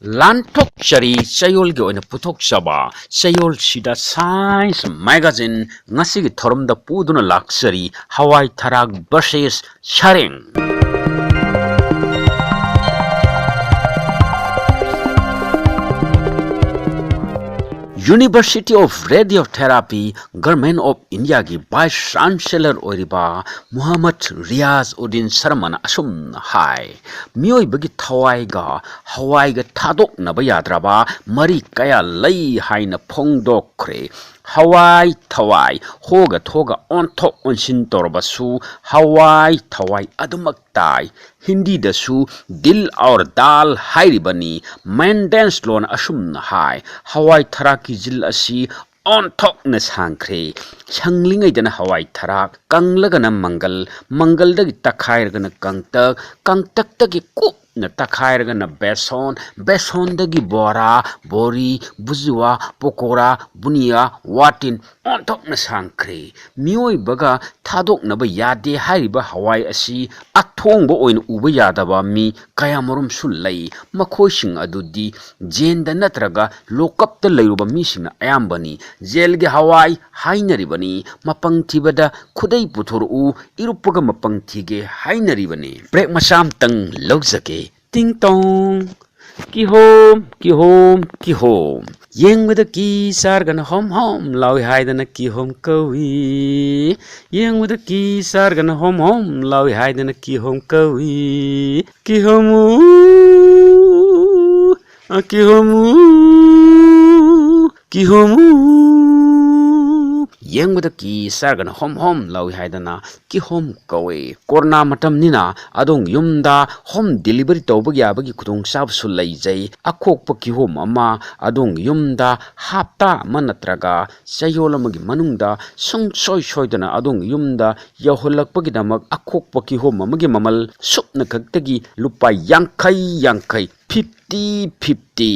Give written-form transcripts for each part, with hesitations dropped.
ꯂꯥꯟꯊꯣꯛꯆꯔꯤ ꯆꯌꯣꯜꯒꯤ ꯑꯣꯏꯅ ꯄꯨꯊꯣꯛꯆꯕ ꯆꯌꯣꯜꯁꯤꯗ science magazine ꯉꯁꯤꯒꯤ ꯊꯧꯔꯝꯗ ꯄꯨꯗꯨꯅ ꯂꯥꯛꯆꯔꯤ ꯍꯋꯥꯏ ꯊꯔꯥꯛ ꯚꯔꯁꯦꯁ ꯁꯥꯔꯦꯡ university of radiotherapy government of India की वाइस चांसलर ओरिबा मोहम्मद रियाज उद्दीन शर्मा असुम हाय मियोइबगी थवाइगा हवाइगा थादोकनब याद्राबा मरी कया लई हाइना फोंदोक्रे हवाई थवाई होगा थोगा ओंथोक ओंसिन तोरबसु हवाई थवाई अदुमक ताई हिंदी दसु दिल और दाल हाइरिबनी मेंडेंस लोन असुम हाय हवाई थरा की जिल असी ओंथोकन सांख्रे छंगलिंगैदना हवाई थराक कंगलगना मंगल मंगलदगी तखाइरगना कंगतक कंगतकतगी कुप न तखाइरगना बेसन बेसोनदगी बोरा बोरी बुजुआ पकोरा बुनिया वाटिन ओंथोकन सांख्रे मियोय बगा थादोकनब यादे हाइरिबा हवाई असी अथोंबो ओइन उबा यादबा मी कयामरुम सुलई मखोइसिंग अदुदी जेंदा नत्रगा लोकप्त लैरुबा मिसिंगना अयाम्बनी जेलगे हवाई हाइनरिबनी मपंग थिबदा खुदै पुथोरउ इरुपगा मपंग थिगे हाइनरिबनी ब्रेक मसाम तंग लौजके टिंग टोंग किहोम किहोम किहोम येंगबदा की सारगना होम होम लावी हाइदना किहोम कवी येंगबदा की सारगना होम होम लावी हाइदना किहोम कवी किहोमु किहोमु किहोमु येंगबदा की सारगना होम होम लावी हाइदना किहोम कवे कोरोना मतमनिना अदोंग युमदा होम डिलीवरी तौबगी याबगी खुदोंग साबसु लैजै अखोकप किहोम अमा अदोंग युमदा हाप्ता अमा नत्रगा चयोल अमगी मनुंगदा सुंगसोय सोयदना अदोंग युमदा यौहलकपगिदमक अखोकप किहोम अमगी ममल सुपना खक्तगी लुपा यांखै 50-50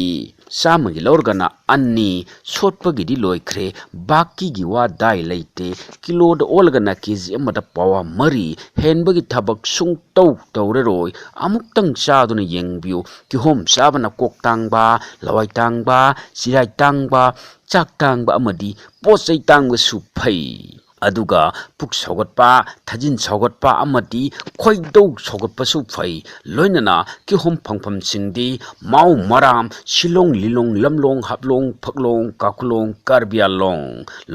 सामगी लौरगना अन्नी सोटपगिदी लोइख्रे बाकीगी वा दाई लैते किलोद ओलगना केजी अमदा पावा मरी हेनबगी थबक सुंग तौ तौररोय अमुक्तंग चादुना येंगबियो किहोम साबना कोकतांगबा लवाइतांगबा सिराइतांगबा चाकतांगबा अमदी पोचै तांगबा सुफै अदुगा पुक सौगतपा थजिन सौगतपा अमदी खोइदौ सौगतपसु फै लोइनना किहोम फंगफम सिंगदी माउ मराम शिलोंग लिलोंग लमलोंग हापलोंग फकलोंग काकुलोंग कार्बियालोंग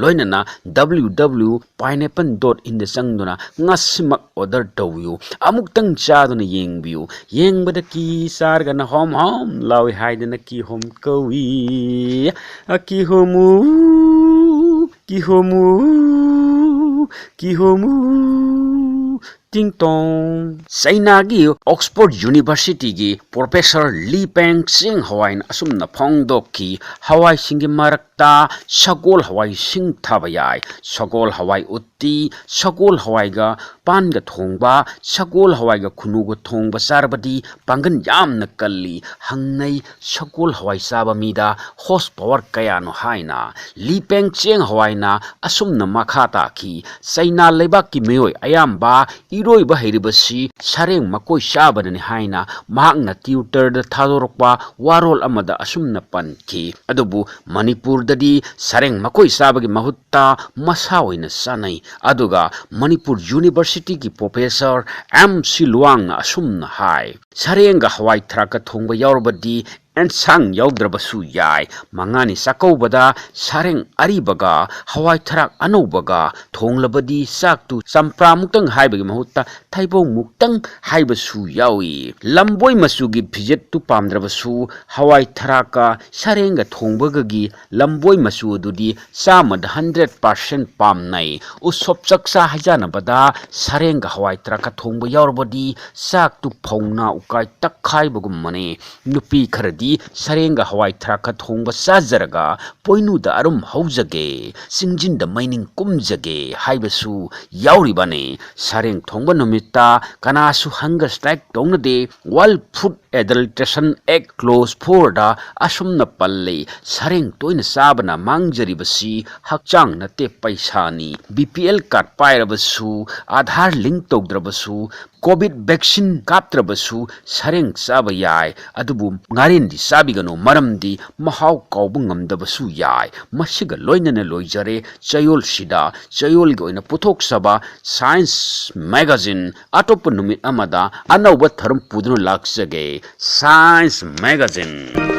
लोइनना www.pineapple.in द संगदुना ngasimak order tawyu amuktang chaduna yengbiu yengbada ki sargana hom hom lawi haidana ki hom kawi akihomu kihomu किहोमु टिंग टोंग चाइनागी ऑक्सफोर्ड यूनिवर्सिटी की प्रोफेसर ली पेंग सिंग हवाइन असुमना फोंगदोकी हवाई सिंगी मरक्ता सगोल हवाई सिंग थाबयाय सगोल हवाई उत्ती सगोल हवाईगा पानगा थोंगबा सगोल हवाईगा खुनुगा थोंगबा सारबदी पांगन यामना कल्ली हंगनै सगोल हवाई साबा मीदा हॉर्स पावर कयानो हाइना ली पेंग सिंग हवाइना असुमना मखाता की चाइना लेबाक की मेयोय अयाम्बा इरोइबा हैरिबसी सारेंग मकोई साबननि हाइना महांगना ट्विटर द थादोरकपा वारोल अमदा असुमना पनखि अदुबु मणिपुर ददी सारेंग मकोई साबगी महुत्ता मसा ओइना सानै अदुगा मणिपुर यूनिवर्सिटी की प्रोफेसर एम सी लुआंगना असुमना हाय सारेंगा हवाई थराक थोंबा यावरबदी एनसांग यावद्रबसु याय मंगानी साकौबदा सारेंग अरिबगा हवाई थराक अनौबगा थोंगलबदी साक्तु संप्रामुक्तंग हाइबगी महुत्ता थाइबोंग मुक्तंग हाइबसु यावी लंबोय मसुगी फिजेट तु पामद्रबसु हवाई थराका सारेंगा थोंबगगी लंबोय मसु दुदी सामद 100% पामनै उसोपचक्सा हाइजानबदा सारेंगा हवाई थराका थोंबा यावरबदी साक्तु फौना उकाय तखाइबगुमने नुपी खरदी सारेंगा हवाई थराक थोंबा साजरगा पोइनुदा अरुम हौजगे सिंजिंदा मैनिंग कुमजगे हाइबसु यावरिबाने सारेंग थोंबा नुमित्ता कनासु हंगर स्ट्राइक तौनदे world food adulteration act clause 4 दा असुमना पल्ले सारेंग तोइना साबना मांगजरिबसी हकचांग नते पैसानी बीपीएल कार्ड पाइरबसु आधार लिंक तौद्रबसु कोविड वैक्सीन काप्त्रबसु sareng chaba yai adubu ngarendi sabigano maramdi mahau kaubu ngamdabasu yai masiga loinana loijare chayol sida chayol gi oina puthok saba science magazine atop numit amada anauba tharum pudunu laksage science magazine